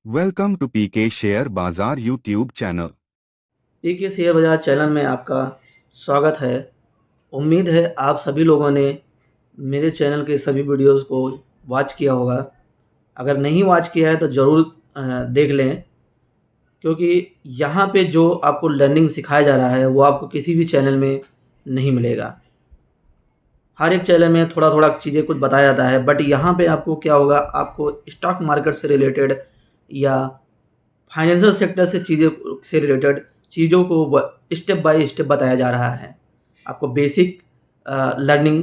Welcome to PK share बाजार YouTube channel. पीके share बाजार channel में आपका स्वागत है। उम्मीद है आप सभी लोगों ने मेरे चैनल के सभी वीडियोस को वॉच किया होगा। अगर नहीं वॉच किया है तो ज़रूर देख लें, क्योंकि यहाँ पे जो आपको लर्निंग सिखाया जा रहा है वो आपको किसी भी चैनल में नहीं मिलेगा। हर एक चैनल में थोड़ा-थोड़ा चीज़ें कुछ बताया जाता है, बट यहाँ पे आपको क्या होगा, आपको स्टॉक मार्केट से रिलेटेड या फाइनेंशियल सेक्टर से चीज़ें से रिलेटेड चीज़ों को स्टेप बाय स्टेप बताया जा रहा है। आपको बेसिक लर्निंग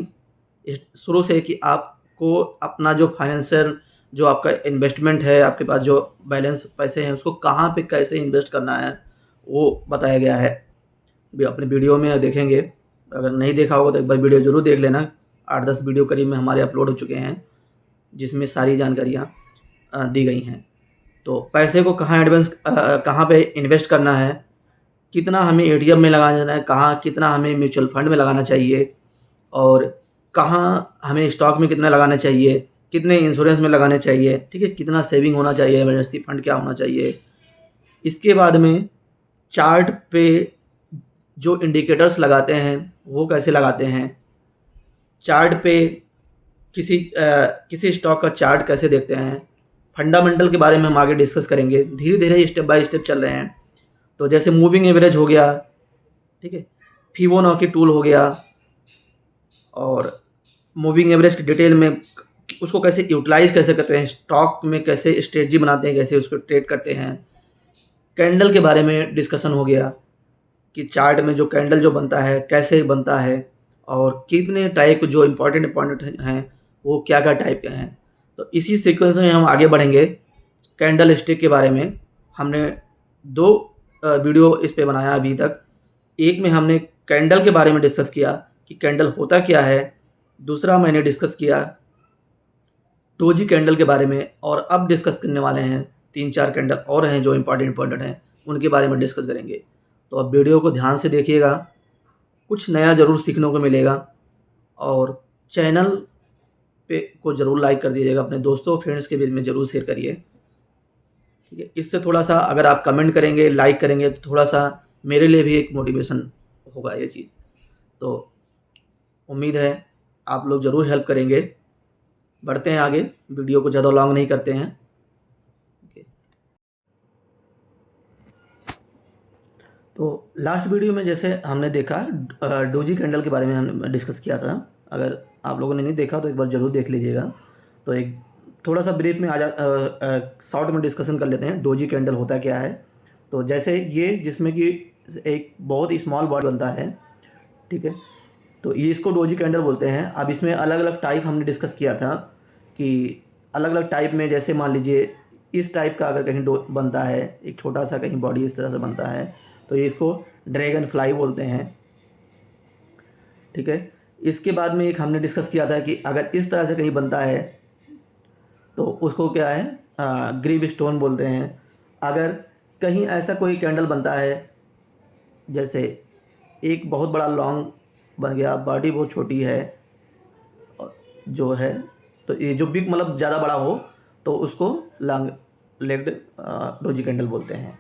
शुरू से कि आपको अपना जो फाइनेंशियल जो आपका इन्वेस्टमेंट है, आपके पास जो बैलेंस पैसे हैं उसको कहाँ पे कैसे इन्वेस्ट करना है वो बताया गया है। भी अपने वीडियो में देखेंगे। अगर नहीं देखा होगा तो एक बार वीडियो ज़रूर देख लेना। 8-10 वीडियो करीब में हमारे अपलोड हो चुके हैं, जिसमें सारी जानकारियाँ दी गई हैं। तो पैसे को कहाँ पे इन्वेस्ट करना है, कितना हमें एटीएम में लगाना है, कहाँ कितना हमें म्यूचुअल फंड में लगाना चाहिए और कहाँ हमें स्टॉक में कितना लगाना चाहिए, कितने इंश्योरेंस में लगाने चाहिए, ठीक है? कितना सेविंग होना चाहिए, इमरजेंसी फंड क्या होना चाहिए। इसके बाद में चार्ट पे जो इंडिकेटर्स लगाते हैं, वो कैसे लगाते हैं। चार्ट पे किसी स्टॉक का चार्ट कैसे देखते हैं। फंडामेंटल के बारे में हम आगे डिस्कस करेंगे। धीरे-धीरे स्टेप बाय स्टेप चल रहे हैं। तो जैसे मूविंग एवरेज हो गया, ठीक है? फिबोनाची टूल हो गया और मूविंग एवरेज की डिटेल में उसको कैसे यूटिलाइज़ कैसे करते हैं, स्टॉक में कैसे स्ट्रेटजी बनाते हैं, कैसे उसको ट्रेड करते हैं। कैंडल के बारे में डिस्कशन हो गया कि चार्ट में जो कैंडल जो बनता है, कैसे बनता है और कितने टाइप जो इम्पोर्टेंट हैं, वो क्या-क्या टाइप के हैं। तो इसी सीक्वेंस में हम आगे बढ़ेंगे। कैंडल स्टिक के बारे में हमने 2 वीडियो इस पे बनाया अभी तक। एक में हमने कैंडल के बारे में डिस्कस किया कि कैंडल होता क्या है। दूसरा मैंने डिस्कस किया डोजी कैंडल के बारे में और अब डिस्कस करने वाले हैं 3-4 कैंडल और हैं जो इम्पोर्टेंट हैं, उनके बारे में डिस्कस करेंगे। तो अब वीडियो को ध्यान से देखिएगा, कुछ नया ज़रूर सीखने को मिलेगा और चैनल पे को ज़रूर लाइक कर दीजिएगा, अपने दोस्तों फ्रेंड्स के बीच में ज़रूर शेयर करिए, ठीक है? इससे थोड़ा-सा अगर आप कमेंट करेंगे, लाइक करेंगे तो थोड़ा-सा मेरे लिए भी एक मोटिवेशन होगा ये चीज़। तो उम्मीद है आप लोग ज़रूर हेल्प करेंगे। बढ़ते हैं आगे, वीडियो को ज़्यादा लॉन्ग नहीं करते हैं। ओके। तो लास्ट वीडियो में जैसे हमने देखा डोजी कैंडल के बारे में हमने डिस्कस किया था। अगर आप लोगों ने नहीं देखा तो एक बार ज़रूर देख लीजिएगा। तो एक थोड़ा-सा ब्रीफ में शॉर्ट में डिस्कशन कर लेते हैं, डोजी कैंडल होता क्या है। तो जैसे ये जिसमें कि एक बहुत ही स्मॉल बॉडी बनता है, ठीक है? तो ये इसको डोजी कैंडल बोलते हैं। अब इसमें अलग-अलग टाइप हमने डिस्कस किया था कि अलग-अलग टाइप में जैसे मान लीजिए इस टाइप का अगर कहीं डो बनता है, एक छोटा-सा कहीं बॉडी इस तरह से बनता है, तो इसको ड्रैगन फ्लाई बोलते हैं, ठीक है? इसके बाद में एक हमने डिस्कस किया था कि अगर इस तरह से कहीं बनता है, तो उसको क्या है ग्रीव स्टोन बोलते हैं। अगर कहीं ऐसा कोई कैंडल बनता है, जैसे एक बहुत बड़ा लॉन्ग बन गया, बॉडी बहुत छोटी है जो है, तो ये जो बिग मतलब ज़्यादा बड़ा हो तो उसको लॉन्ग लेग्ड डोजी कैंडल बोलते हैं,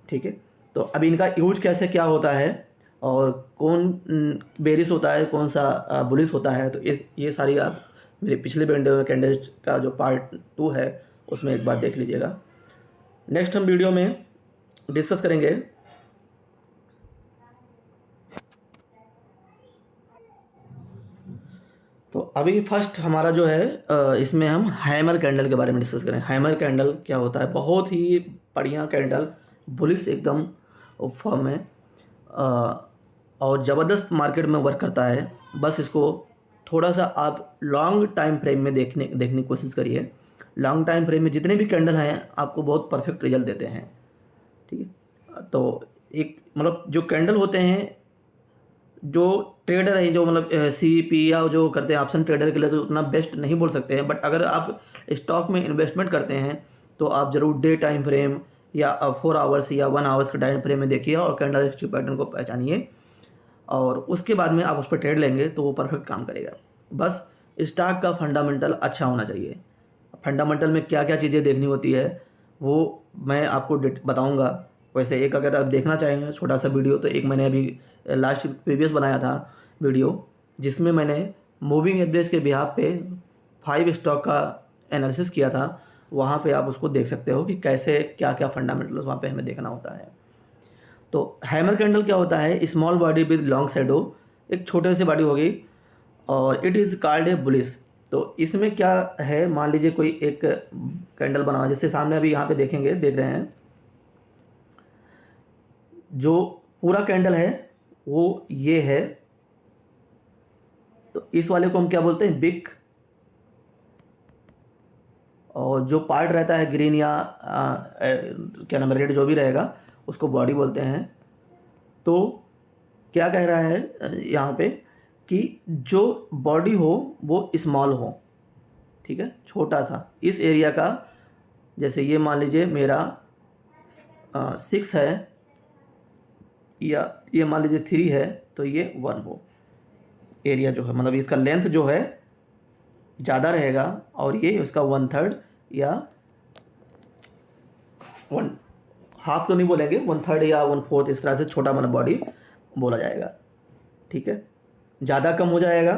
ठीक है? तो अब इनका यूज कैसे क्या होता है और कौन बेरिश होता है, कौन सा बुलिश होता है, तो इस ये सारी आप मेरे पिछले वीडियो में कैंडल का जो पार्ट 2 है उसमें एक बार देख लीजिएगा। नेक्स्ट हम वीडियो में डिस्कस करेंगे तो अभी फर्स्ट हमारा जो है इसमें हम हैमर कैंडल के बारे में डिस्कस करें। हैमर कैंडल क्या होता है, बहुत ही बढ़िया कैंडल, बुलिश एकदम फॉर्म है और ज़बरदस्त मार्केट में वर्क करता है। बस इसको थोड़ा सा आप लॉन्ग टाइम फ्रेम में देखने की कोशिश करिए। लॉन्ग टाइम फ्रेम में जितने भी कैंडल हैं आपको बहुत परफेक्ट रिजल्ट देते हैं, ठीक है? तो एक मतलब जो कैंडल होते हैं, जो ट्रेडर हैं, जो मतलब सीपी या जो करते हैं ऑप्शन ट्रेडर के लिए तो उतना बेस्ट नहीं बोल सकते हैं, बट अगर आप स्टॉक में इन्वेस्टमेंट करते हैं तो आप ज़रूर डे टाइम फ्रेम या 4 आवर्स या 1 आवर्स के टाइम फ्रेम में देखिए और कैंडल स्टिक पैटर्न को पहचानिए और उसके बाद में आप उस पर ट्रेड लेंगे तो वो परफेक्ट काम करेगा। बस स्टॉक का फंडामेंटल अच्छा होना चाहिए। फंडामेंटल में क्या क्या चीज़ें देखनी होती है वो मैं आपको बताऊंगा। वैसे एक अगर आप देखना चाहेंगे छोटा सा वीडियो, तो एक मैंने अभी लास्ट प्रीवियस बनाया था वीडियो, जिसमें मैंने मूविंग एवरेज के बिहाफ पे 5 स्टॉक का एनालिसिस किया था। वहाँ पे आप उसको देख सकते हो कि कैसे क्या क्या फंडामेंटल्स वहाँ पे हमें देखना होता है। तो हैमर कैंडल क्या होता है, small body with long shadow, एक छोटे से बॉडी होगी और it is called a bullish. तो इसमें क्या है, मान लीजिए कोई एक कैंडल बना हुआ, जिससे सामने अभी यहाँ पे देख रहे हैं, जो पूरा कैंडल है वो ये है। तो इस वाले को हम क्या बोलते हैं, बिग, और जो पार्ट रहता है ग्रीन या क्या नाम है, रेड, जो भी रहेगा उसको बॉडी बोलते हैं। तो क्या कह रहा है यहाँ पे कि जो बॉडी हो वो स्मॉल हो, ठीक है, छोटा सा इस एरिया का। जैसे ये मान लीजिए मेरा 6 है, या ये मान लीजिए 3 है, तो ये 1 हो। एरिया जो है मतलब इसका लेंथ जो है ज़्यादा रहेगा, और ये उसका 1/3 या 1/2 तो नहीं बोलेंगे, 1/3 या 1/4, इस तरह से छोटा मतलब बॉडी बोला जाएगा, ठीक है। ज़्यादा कम हो जाएगा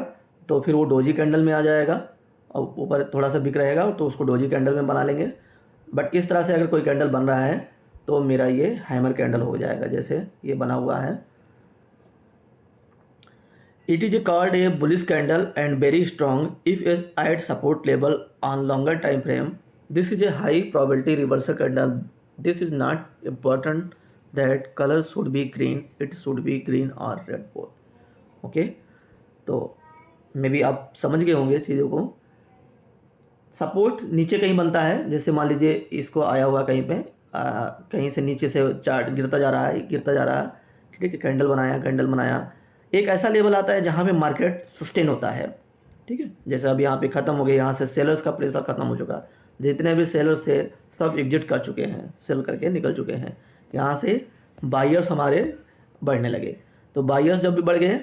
तो फिर वो डोजी कैंडल में आ जाएगा, और ऊपर थोड़ा सा बिक रहेगा तो उसको डोजी कैंडल में बना लेंगे। बट इस तरह से अगर कोई कैंडल बन रहा है तो मेरा ये हैमर कैंडल हो जाएगा, जैसे ये बना हुआ है। It is called a bullish candle and very strong if at support level on longer time frame. This is a high probability reversal candle. This is not important that colour should be green, it should be green और red both. Okay, तो may be आप समझ गए होंगे चीज़ों को। Support नीचे कहीं बनता है, जैसे मान लीजिए इसको आया हुआ कहीं पे, कहीं से नीचे से चार्ट गिरता जा रहा है, गिरता जा रहा है, ठीक है, कैंडल बनाया, एक ऐसा लेवल आता है जहाँ पे मार्केट सस्टेन होता है, ठीक है। जैसे अब यहाँ पे ख़त्म हो गया, यहाँ से सेलर्स का प्रेशर ख़त्म हो चुका, जितने भी सेलर्स थे सब एग्जिट कर चुके हैं, सेल करके निकल चुके हैं। यहाँ से बायर्स हमारे बढ़ने लगे, तो बायर्स जब भी बढ़ गए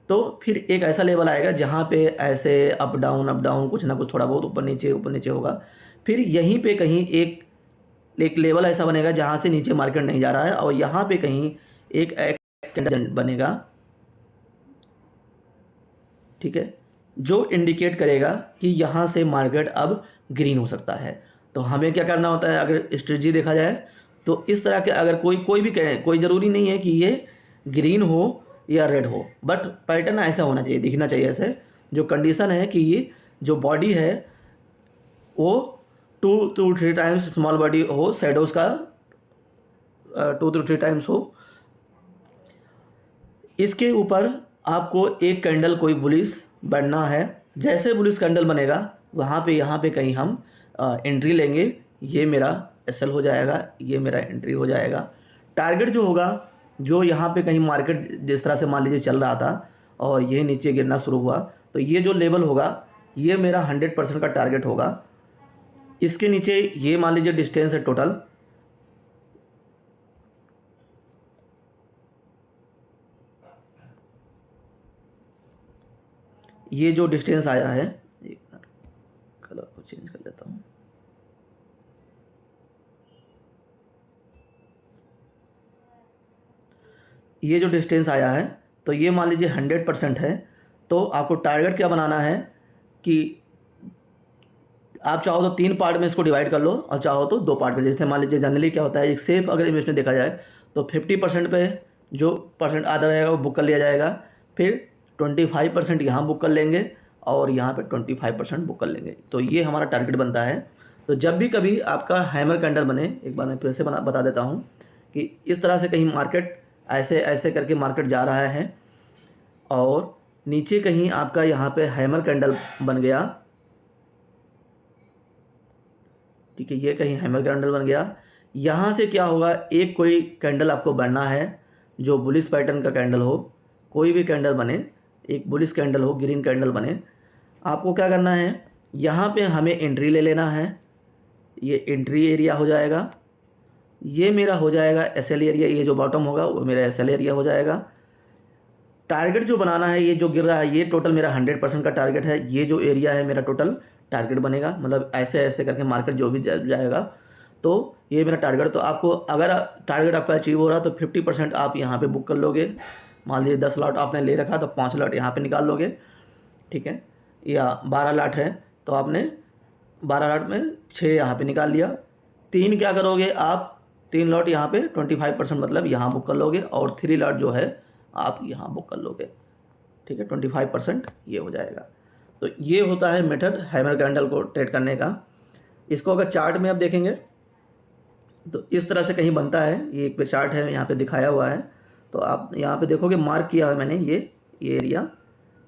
तो फिर एक ऐसा लेवल आएगा जहाँ पे ऐसे अप डाउन कुछ ना कुछ थोड़ा बहुत ऊपर नीचे होगा। फिर यहीं पे कहीं एक लेवल ऐसा बनेगा जहाँ से नीचे मार्केट नहीं जा रहा है, और यहाँ पे कहीं एक कैंडल बनेगा, ठीक है, जो इंडिकेट करेगा कि यहाँ से मार्केट अब ग्रीन हो सकता है। तो हमें क्या करना होता है, अगर स्ट्रेटजी देखा जाए तो इस तरह के, अगर कोई भी कहे, कोई ज़रूरी नहीं है कि ये ग्रीन हो या रेड हो, बट पैटर्न ऐसा होना चाहिए, दिखना चाहिए ऐसे। जो कंडीशन है कि ये जो बॉडी है वो 2 to 3 टाइम्स स्मॉल बॉडी हो, शैडोज का 2 to 3 टाइम्स हो। इसके ऊपर आपको एक कैंडल कोई बुलिश बनना है। जैसे बुलिश कैंडल बनेगा वहाँ पे यहाँ पे कहीं हम एंट्री लेंगे, ये मेरा एसएल हो जाएगा, ये मेरा एंट्री हो जाएगा। टारगेट जो होगा, जो यहाँ पे कहीं मार्केट जिस तरह से मान लीजिए चल रहा था और ये नीचे गिरना शुरू हुआ, तो ये जो लेवल होगा ये मेरा 100% का टारगेट होगा। इसके नीचे ये मान लीजिए डिस्टेंस है टोटल, ये जो डिस्टेंस आया है, एक मिनट कलर को चेंज कर देता हूँ, ये जो डिस्टेंस आया है तो ये मान लीजिए 100% है। तो आपको टारगेट क्या बनाना है कि आप चाहो तो 3 पार्ट में इसको डिवाइड कर लो, और चाहो तो 2 पार्ट में। जैसे मान लीजिए जनरली क्या होता है, एक सेफ अगर इन्वेस्टमेंट देखा जाए तो 50% पे जो परसेंट आधा रहेगा वो बुक कर लिया जाएगा, फिर 25% यहाँ बुक कर लेंगे, और यहाँ पे 25% बुक कर लेंगे। तो ये हमारा टारगेट बनता है। तो जब भी कभी आपका हैमर कैंडल बने, एक बार मैं फिर से बता देता हूँ कि इस तरह से कहीं मार्केट ऐसे करके मार्केट जा रहा है, और नीचे कहीं आपका यहाँ पे हैमर कैंडल बन गया, ठीक है, ये कहीं हैमर कैंडल बन गया। यहाँ से क्या होगा, एक कोई कैंडल आपको बनना है जो बुलिश पैटर्न का कैंडल हो, कोई भी कैंडल बने, एक बुलिश कैंडल हो, ग्रीन कैंडल बने। आपको क्या करना है, यहाँ पे हमें एंट्री ले लेना है, ये एंट्री एरिया हो जाएगा, ये मेरा हो जाएगा एसएल एरिया, ये जो बॉटम होगा वो मेरा एसएल एरिया हो जाएगा। टारगेट जो बनाना है, ये जो गिर रहा है ये टोटल मेरा 100% का टारगेट है, ये जो एरिया है मेरा टोटल टारगेट बनेगा। मतलब ऐसे करके मार्केट जो भी जाएगा तो ये मेरा टारगेट, तो आपको अगर टारगेट आपका अचीव हो रहा तो 50% आप यहाँ पे बुक कर लोगे। मान लीजिए 10 लॉट आपने ले रखा तो 5 लॉट यहाँ पे निकाल लोगे, ठीक है। या 12 लॉट है तो आपने 12 लॉट में 6 यहाँ पे निकाल लिया। 3 क्या करोगे आप, 3 लॉट यहाँ पे 25% मतलब यहाँ बुक कर लोगे, और 3 लॉट जो है आप यहाँ बुक कर लोगे, ठीक है। 25% ये हो जाएगा। तो ये होता है मेथड हैमर कैंडल को ट्रेड करने का। इसको अगर चार्ट में आप देखेंगे तो इस तरह से कहीं बनता है। ये एक पे चार्ट है, यहाँ पे दिखाया हुआ है, तो आप यहाँ पे देखोगे मार्क किया है मैंने ये एरिया,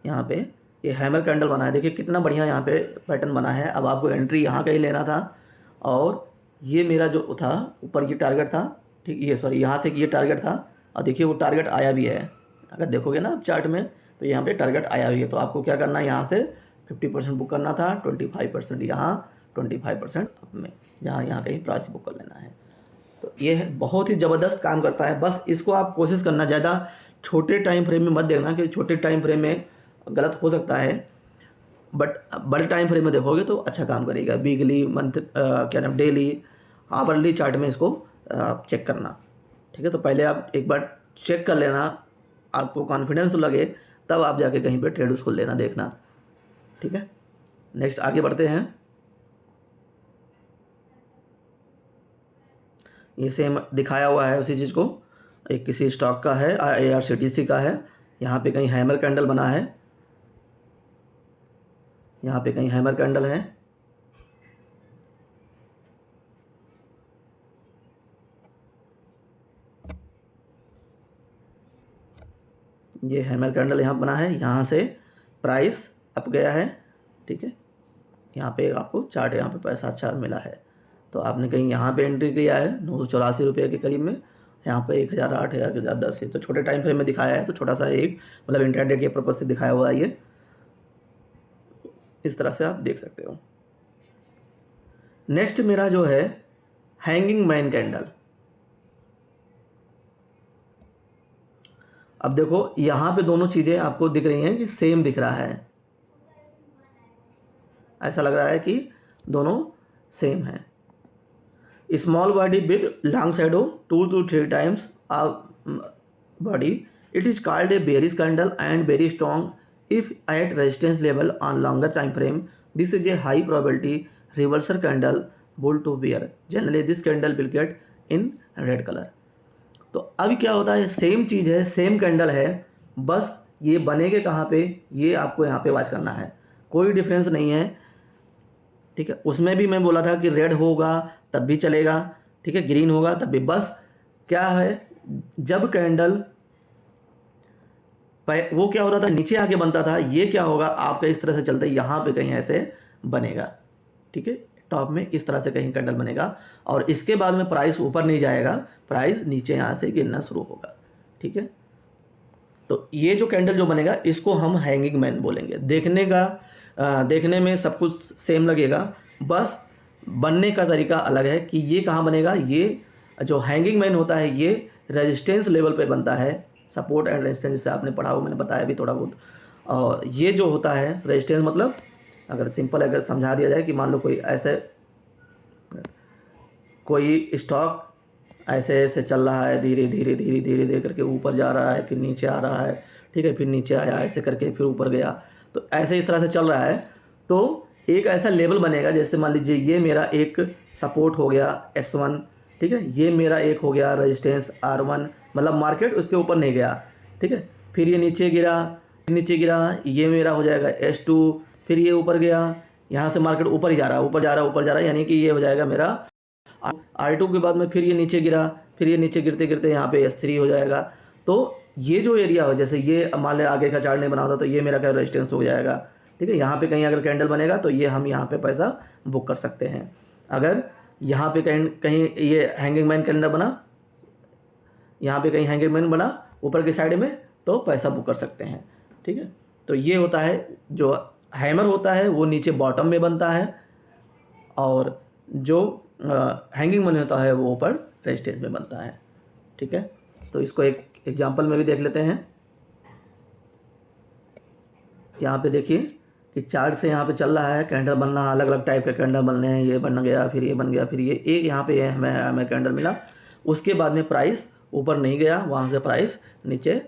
यहाँ पे ये हैमर कैंडल बना है। देखिए कितना बढ़िया यहाँ पे पैटर्न बना है। अब आपको एंट्री यहाँ का ही लेना था, और ये मेरा जो था ऊपर ये टारगेट था, ठीक, ये सॉरी यहाँ से ये टारगेट था, और देखिए वो टारगेट आया भी है। अगर देखोगे ना आप चार्ट में तो यहाँ पे टारगेट आया भी है। तो आपको क्या करना है, यहाँ से 50% बुक करना था, 25% यहाँ, 25% में यहाँ कहीं प्राइस बुक कर लेना है। तो ये बहुत ही ज़बरदस्त काम करता है। बस इसको आप कोशिश करना, ज़्यादा छोटे टाइम फ्रेम में मत देखना, क्योंकि छोटे टाइम फ्रेम में गलत हो सकता है, बट बड़े टाइम फ्रेम में देखोगे तो अच्छा काम करेगा। वीकली, मंथ, क्या नाम, डेली, आवरली चार्ट में इसको चेक करना, ठीक है। तो पहले आप एक बार चेक कर लेना, आपको कॉन्फिडेंस लगे तब आप जाके कहीं पे ट्रेड उसको लेना देखना, ठीक है। नेक्स्ट आगे बढ़ते हैं। ये सेम दिखाया हुआ है उसी चीज़ को, एक किसी स्टॉक का है, ARCTC का है। यहाँ पे कहीं हैमर कैंडल बना है, यहाँ पे कहीं हैमर कैंडल है, ये हैमर कैंडल यहाँ बना है, यहाँ से प्राइस अप गया है, ठीक है। यहाँ पे आपको चार्ट, यहाँ पे पैसा अच्छा मिला है, तो आपने कहीं यहाँ पे एंट्री लिया है 984 रुपये के करीब में, यहाँ पे 1008, 1010 है। तो छोटे टाइम फ्रेम में दिखाया है, तो छोटा सा एक मतलब इंट्राडे के पर्पज से दिखाया हुआ है ये, इस तरह से आप देख सकते हो। नेक्स्ट मेरा जो है हैंगिंग मैन कैंडल। अब देखो यहाँ पे दोनों चीज़ें आपको दिख रही हैं कि सेम दिख रहा है, ऐसा लग रहा है कि दोनों सेम है। Small body with long shadow 2 to 3 times body, it is called a bearish candle and very strong if at resistance level on longer time frame. This is a high probability reversal candle, bull to bear. Generally this candle will get in red color. तो अभी क्या होता है, same चीज़ है, same candle है, बस ये बनेगे कहाँ पे, ये आपको यहाँ पे वॉच करना है, कोई डिफरेंस नहीं है, ठीक है। उसमें भी मैं बोला था कि रेड होगा तब भी चलेगा, ठीक है, ग्रीन होगा तब भी। बस क्या है, जब कैंडल वो क्या होता था, नीचे आके बनता था, ये क्या होगा आपका इस तरह से चलता है, यहाँ पे कहीं ऐसे बनेगा, ठीक है, टॉप में इस तरह से कहीं कैंडल बनेगा, और इसके बाद में प्राइस ऊपर नहीं जाएगा, प्राइस नीचे यहाँ से गिरना शुरू होगा, ठीक है। तो ये जो कैंडल जो बनेगा इसको हम हैंगिंग मैन बोलेंगे। देखने में सब कुछ सेम लगेगा, बस बनने का तरीका अलग है कि ये कहाँ बनेगा। ये जो हैंगिंग मैन होता है ये रेजिस्टेंस लेवल पे बनता है, सपोर्ट एंड रेजिस्टेंस जिसे आपने पढ़ा हो, मैंने बताया भी थोड़ा बहुत। और ये जो होता है रेजिस्टेंस मतलब, अगर सिंपल अगर समझा दिया जाए कि मान लो कोई स्टॉक ऐसे चल रहा है, धीरे धीरे करके ऊपर जा रहा है, फिर नीचे आ रहा है, ठीक है, फिर नीचे आया, ऐसे करके फिर ऊपर गया, तो ऐसे इस तरह से चल रहा है। तो एक ऐसा लेवल बनेगा, जैसे मान लीजिए ये मेरा एक सपोर्ट हो गया S1, ठीक है, ये मेरा एक हो गया रेजिस्टेंस R1, मतलब मार्केट उसके ऊपर नहीं गया, ठीक है, फिर ये नीचे गिरा, ये मेरा हो जाएगा S2, फिर ये ऊपर गया, यहाँ से मार्केट ऊपर ही जा रहा है, यानी कि ये हो जाएगा मेरा R2 के बाद में, फिर ये नीचे गिरा, फिर ये नीचे गिरते गिरते यहाँ पे S3 हो जाएगा। तो ये जो एरिया हो, जैसे ये मान लें आगे का चार्ट नहीं बना होता तो ये मेरा क्या रेजिस्टेंस हो जाएगा, ठीक है। यहाँ पे कहीं अगर कैंडल बनेगा तो ये हम यहाँ पे पैसा बुक कर सकते हैं। अगर यहाँ पे कहीं ये हैंगिंग मैन कैंडल बना, यहाँ पे कहीं हैंगिंग मैन बना ऊपर की साइड में, तो पैसा बुक कर सकते हैं, ठीक है। तो ये होता है, जो हैमर होता है वो नीचे बॉटम में बनता है, और जो हैंगिंग मैन होता है वो ऊपर रेजिस्टेंस में बनता है, ठीक है। तो इसको एक एग्जांपल में भी देख लेते हैं। यहाँ पे देखिए कि चार्ट से यहाँ पे चल रहा है, कैंडल बन रहा है, अलग अलग टाइप के कैंडल बन रहे हैं, ये बन गया, फिर ये बन गया, फिर ये एक यहाँ पे हमें कैंडल मिला। उसके बाद में प्राइस ऊपर नहीं गया, वहाँ से प्राइस नीचे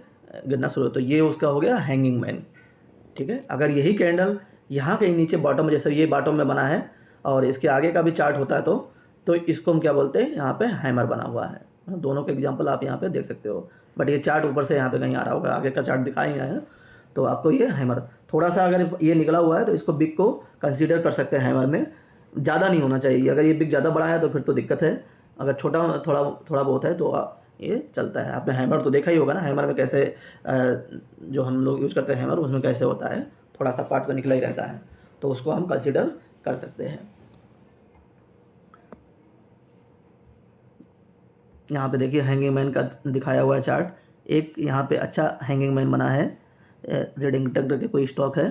गिरना शुरू हो, तो ये उसका हो गया हैंगिंग मैन। ठीक है, अगर यही कैंडल यहाँ कहीं नीचे बॉटम, जैसे ये बॉटम में बना है और इसके आगे का भी चार्ट होता है, तो इसको हम क्या बोलते हैं, यहाँ पे हैमर बना हुआ है। दोनों के एग्जांपल आप यहाँ पे देख सकते हो, बट ये चार्ट ऊपर से यहाँ पे कहीं आ रहा होगा, आगे का चार्ट दिखा ही है, तो आपको ये हैमर थोड़ा सा, अगर ये निकला हुआ है तो इसको बिग को कंसीडर कर सकते हैं हैमर में, ज़्यादा नहीं होना चाहिए। अगर ये बिग ज़्यादा बड़ा है तो फिर तो दिक्कत है, अगर छोटा थोड़ा थोड़ा बहुत है तो ये चलता है। आपने हैमर तो देखा ही होगा ना, हैमर में कैसे जो हम लोग यूज़ करते हैं हैमर, उसमें कैसे होता है, थोड़ा सा पार्ट तो निकला ही रहता है, तो उसको हम कंसीडर कर सकते हैं। यहाँ पे देखिए हैंगिंग मैन का दिखाया हुआ है चार्ट, एक यहाँ पे अच्छा हैंगिंग मैन बना है, रीडिंग टेक्टर के कोई स्टॉक है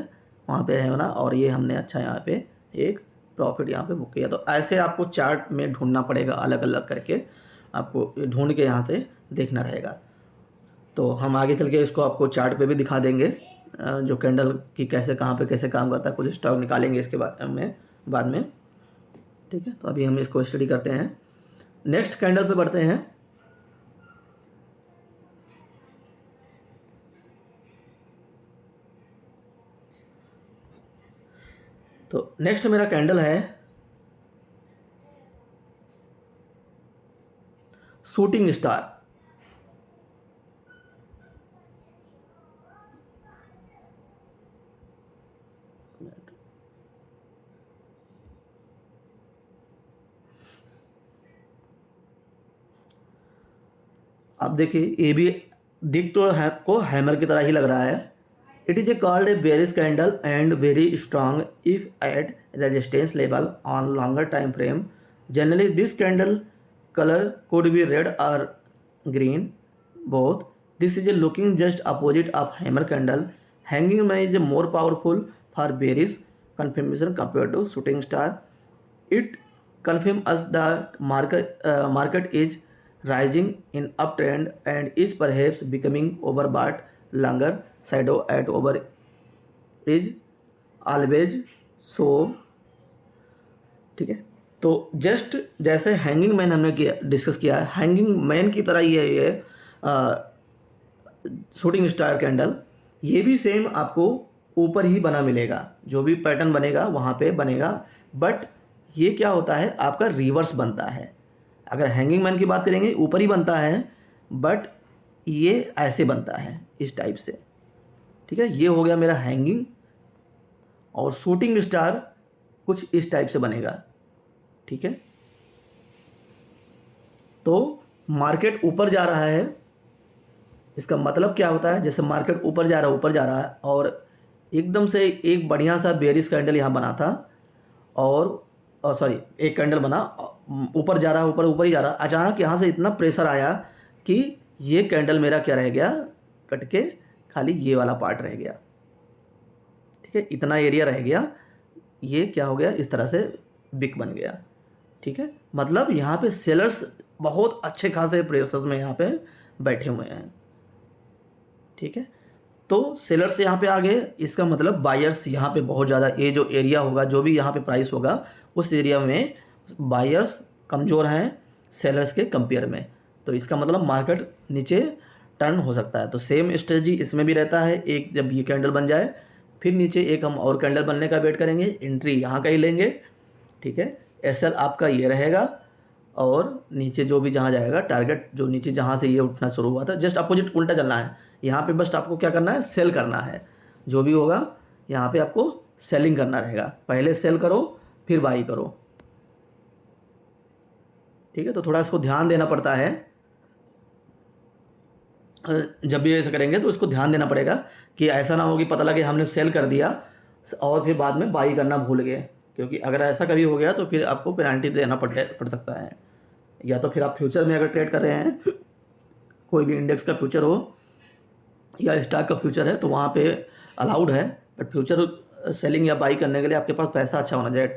वहाँ पे है ना, और ये हमने अच्छा यहाँ पे एक प्रॉफिट यहाँ पे बुक किया। तो ऐसे आपको चार्ट में ढूंढना पड़ेगा, अलग अलग करके आपको ढूंढ के यहाँ से देखना रहेगा। तो हम आगे चल के इसको आपको चार्ट पे भी दिखा देंगे, जो कैंडल की कैसे कहाँ पे कैसे काम करता है, कुछ स्टॉक निकालेंगे इसके बाद में। ठीक है, तो अभी हम इसको स्टडी करते हैं, नेक्स्ट कैंडल पे बढ़ते हैं। तो नेक्स्ट मेरा कैंडल है शूटिंग स्टार। आप देखिए, ये भी दिख तो है आपको हैमर की तरह ही लग रहा है। It is called a bearish candle and very strong if at resistance level on longer time frame. Generally, this candle color could be red or green, both. This is a looking just opposite of hammer candle. Hanging man is more powerful for bearish confirmation compared to shooting star. It confirms us that market is rising in uptrend and is perhaps becoming overbought. Longer shadow at over is always so। ठीक है, तो just जैसे hanging man हमने discuss किया है, hanging man की तरह ही है ये शूटिंग स्टार कैंडल, ये भी सेम आपको ऊपर ही बना मिलेगा, जो भी पैटर्न बनेगा वहाँ पे बनेगा, बट ये क्या होता है, आपका रिवर्स बनता है। अगर हैंगिंग मैन की बात करेंगे ऊपर ही बनता है, बट ये ऐसे बनता है इस टाइप से। ठीक है, ये हो गया मेरा हैंगिंग, और शूटिंग स्टार कुछ इस टाइप से बनेगा। ठीक है, तो मार्केट ऊपर जा रहा है, इसका मतलब क्या होता है, जैसे मार्केट ऊपर जा रहा है और एकदम से एक बढ़िया सा बेरिश कैंडल यहाँ बना था, और सॉरी एक कैंडल बना, ऊपर जा रहा, ऊपर ही जा रहा, अचानक यहाँ से इतना प्रेशर आया कि ये कैंडल मेरा क्या रह गया, कट के खाली ये वाला पार्ट रह गया। ठीक है, इतना एरिया रह गया, ये क्या हो गया, इस तरह से बिग बन गया। ठीक है, मतलब यहाँ पे सेलर्स बहुत अच्छे खासे प्रेशर्स में यहाँ पे बैठे हुए हैं। ठीक है, तो सेलर्स यहाँ पे आ गए, इसका मतलब बायर्स यहाँ पे बहुत ज़्यादा, ये जो एरिया होगा, जो भी यहाँ पे प्राइस होगा, उस एरिया में बायर्स कमज़ोर हैं सेलर्स के कंपेयर में, तो इसका मतलब मार्केट नीचे टर्न हो सकता है। तो सेम स्ट्रेटजी इसमें भी रहता है, एक जब ये कैंडल बन जाए फिर नीचे एक हम और कैंडल बनने का वेट करेंगे, एंट्री यहाँ का ही लेंगे। ठीक है, एसएल आपका ये रहेगा, और नीचे जो भी जहाँ जाएगा टारगेट, जो नीचे जहाँ से ये उठना शुरू हुआ था, जस्ट अपोजिट उल्टा चलना है। यहाँ पे बस आपको क्या करना है, सेल करना है, जो भी होगा यहाँ पे आपको सेलिंग करना रहेगा, पहले सेल करो फिर बाई करो। ठीक है, तो थोड़ा इसको ध्यान देना पड़ता है, जब भी ऐसा करेंगे तो इसको ध्यान देना पड़ेगा कि ऐसा ना हो कि पता लगे हमने सेल कर दिया और फिर बाद में बाई करना भूल गए, क्योंकि अगर ऐसा कभी हो गया तो फिर आपको पेनल्टी देना पड़ सकता है। या तो फिर आप फ्यूचर में अगर ट्रेड कर रहे हैं, कोई भी इंडेक्स का फ्यूचर हो या स्टॉक का फ्यूचर है, तो वहाँ पे अलाउड है, बट फ्यूचर सेलिंग या बाई करने के लिए आपके पास पैसा अच्छा होना चाहिए।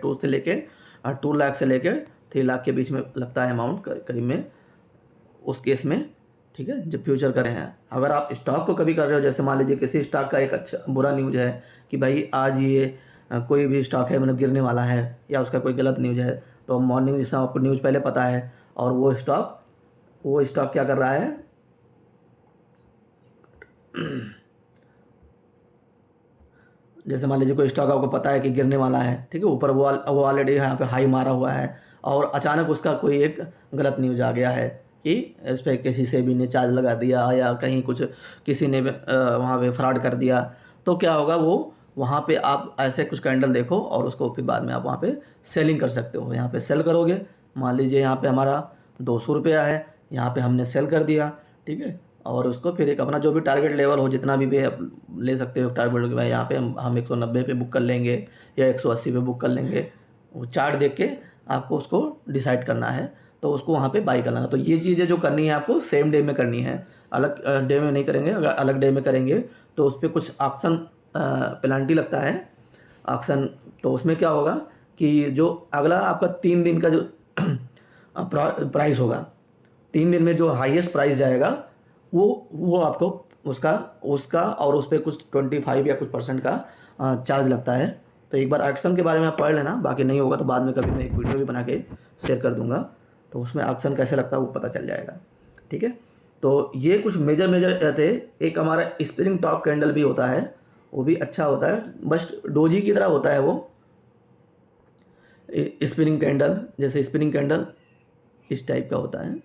2 लाख से लेकर 3 लाख के बीच में लगता है अमाउंट करीब में उस केस में। ठीक है, जब फ्यूचर कर रहे हैं, अगर आप स्टॉक को कभी कर रहे हो, जैसे मान लीजिए किसी स्टॉक का एक अच्छा बुरा न्यूज़ है कि भाई आज ये कोई भी स्टॉक है मतलब गिरने वाला है या उसका कोई गलत न्यूज़ है, तो मॉर्निंग जैसा आपको न्यूज़ पहले पता है और वो स्टॉक क्या कर रहा है, जैसे मान लीजिए कोई स्टॉक आपको पता है कि गिरने वाला है, ठीक है, ऊपर वो ऑलरेडी यहाँ पे हाई मारा हुआ है और अचानक उसका कोई एक गलत न्यूज़ आ गया है कि इस पर किसी से भी ने चार्ज लगा दिया या कहीं कुछ किसी ने वहाँ पे फ्रॉड कर दिया, तो क्या होगा, वो वहाँ पे आप ऐसे कुछ कैंडल देखो और उसको फिर बाद में आप वहाँ पे सेलिंग कर सकते हो। यहाँ पे सेल करोगे, मान लीजिए यहाँ पे हमारा 200 रुपया है, यहाँ पे हमने सेल कर दिया, ठीक है, और उसको फिर एक अपना जो भी टारगेट लेवल हो जितना भी आप ले सकते हो टारगेट, मैं यहाँ पे हम 190 पे बुक कर लेंगे या 180 पे बुक कर लेंगे। वो चार्ट देख के आपको उसको डिसाइड करना है, तो उसको वहाँ पे बाई करना है। तो ये चीज़ें जो करनी है आपको सेम डे में करनी है, अलग डे में नहीं करेंगे। अगर अलग डे में करेंगे तो उस पर कुछ ऑक्शन पेनल्टी लगता है ऑक्शन। तो उसमें क्या होगा कि जो अगला आपका 3 दिन का जो प्राइस होगा, 3 दिन में जो हाईएस्ट प्राइस जाएगा वो आपको उसका और उस पर कुछ 25 या कुछ % का चार्ज लगता है। तो एक बार ऑक्शन के बारे में आप पढ़ लेना, बाकी नहीं होगा तो बाद में कभी मैं एक वीडियो भी बना के शेयर कर दूंगा, तो उसमें ऑक्शन कैसे लगता है वो पता चल जाएगा, ठीक है। तो ये कुछ मेजर थे। एक हमारा स्पिनिंग टॉप कैंडल भी होता है, वो भी अच्छा होता है, बस डोजी की तरह होता है वो स्पिनिंग कैंडल। जैसे स्पिनिंग कैंडल इस टाइप का होता है,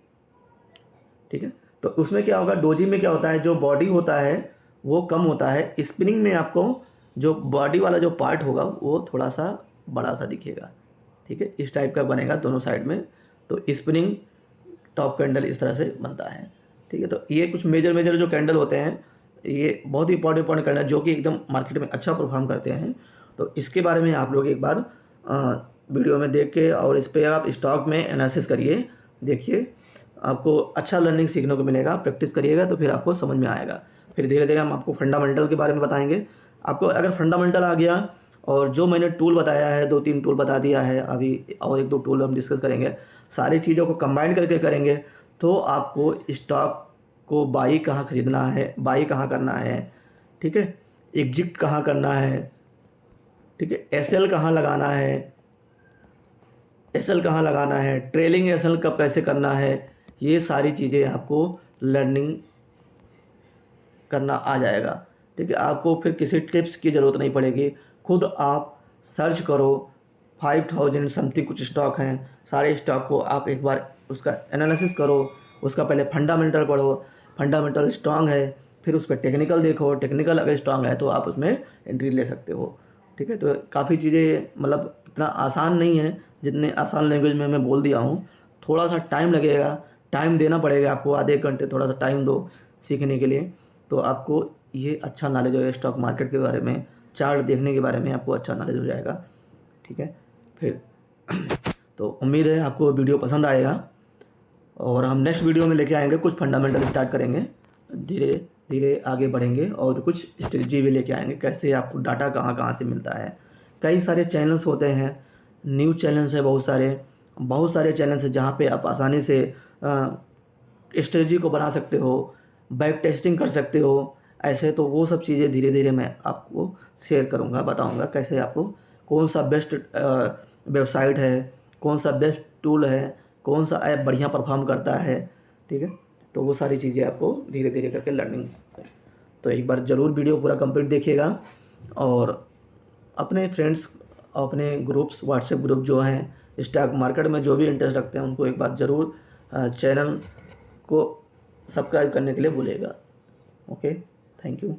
ठीक है। तो उसमें क्या होगा, डोजी में क्या होता है, जो बॉडी होता है वो कम होता है, स्पिनिंग में आपको जो बॉडी वाला जो पार्ट होगा वो थोड़ा सा बड़ा सा दिखेगा, ठीक है, इस टाइप का बनेगा दोनों साइड में। तो स्पिनिंग टॉप कैंडल इस तरह से बनता है, ठीक है। तो ये कुछ मेजर जो कैंडल होते हैं, ये बहुत ही इंपॉर्टेंट कैंडल जो कि एकदम मार्केट में अच्छा परफॉर्म करते हैं। तो इसके बारे में आप लोग एक बार वीडियो में देख के और इस पर आप स्टॉक में एनालिसिस करिए, देखिए, आपको अच्छा लर्निंग सीखने को मिलेगा। प्रैक्टिस करिएगा तो फिर आपको समझ में आएगा। फिर धीरे धीरे हम आपको फंडामेंटल के बारे में बताएंगे। आपको अगर फंडामेंटल आ गया और जो मैंने टूल बताया है, 2-3 टूल बता दिया है अभी, और 1-2 टूल हम डिस्कस करेंगे, सारी चीज़ों को कंबाइन करके करेंगे तो आपको स्टॉक को बाई कहाँ खरीदना है, बाई कहाँ करना है, ठीक है, एग्जिट कहाँ करना है, ठीक है, एसएल कहाँ लगाना है, एसएल कहाँ लगाना है, ट्रेलिंग एसएल कब कैसे करना है, ये सारी चीज़ें आपको लर्निंग करना आ जाएगा, ठीक है। आपको फिर किसी टिप्स की ज़रूरत नहीं पड़ेगी, खुद आप सर्च करो, 5000 समथिंग कुछ स्टॉक हैं, सारे स्टॉक को आप एक बार उसका एनालिसिस करो, उसका पहले फंडामेंटल पढ़ो, फंडामेंटल स्ट्रांग है, फिर उस पर टेक्निकल देखो, टेक्निकल अगर स्ट्रांग है तो आप उसमें एंट्री ले सकते हो, ठीक है। तो काफ़ी चीज़ें मतलब इतना आसान नहीं है जितने आसान लैंग्वेज में मैं बोल दिया हूँ। थोड़ा सा टाइम लगेगा, टाइम देना पड़ेगा आपको, आधे घंटे थोड़ा सा टाइम दो सीखने के लिए, तो आपको ये अच्छा नॉलेज हो जाएगा स्टॉक मार्केट के बारे में, चार्ट देखने के बारे में आपको अच्छा नॉलेज हो जाएगा, ठीक है। फिर तो उम्मीद है आपको वीडियो पसंद आएगा और हम नेक्स्ट वीडियो में लेके आएंगे, कुछ फंडामेंटल स्टार्ट करेंगे, धीरे धीरे आगे बढ़ेंगे और कुछ स्ट्रेटजी भी लेके आएंगे, कैसे आपको डाटा कहाँ कहाँ से मिलता है। कई सारे चैनल्स होते हैं, न्यूज़ चैनल्स है बहुत सारे चैनल्स हैं जहाँ पे आप आसानी से स्ट्रेटजी को बना सकते हो, बैक टेस्टिंग कर सकते हो। ऐसे तो वो सब चीज़ें धीरे धीरे मैं आपको शेयर करूँगा, बताऊँगा कैसे आपको कौन सा बेस्ट वेबसाइट है, कौन सा बेस्ट टूल है, कौन सा ऐप बढ़िया परफॉर्म करता है, ठीक है। तो वो सारी चीज़ें आपको धीरे धीरे करके लर्निंग। तो एक बार ज़रूर वीडियो पूरा कंप्लीट देखिएगा और अपने फ्रेंड्स, अपने ग्रुप्स, व्हाट्सएप ग्रुप जो हैं स्टॉक मार्केट में जो भी इंटरेस्ट रखते हैं उनको एक बार ज़रूर चैनल को सब्सक्राइब करने के लिए भूलिएगा। Okay, thank you.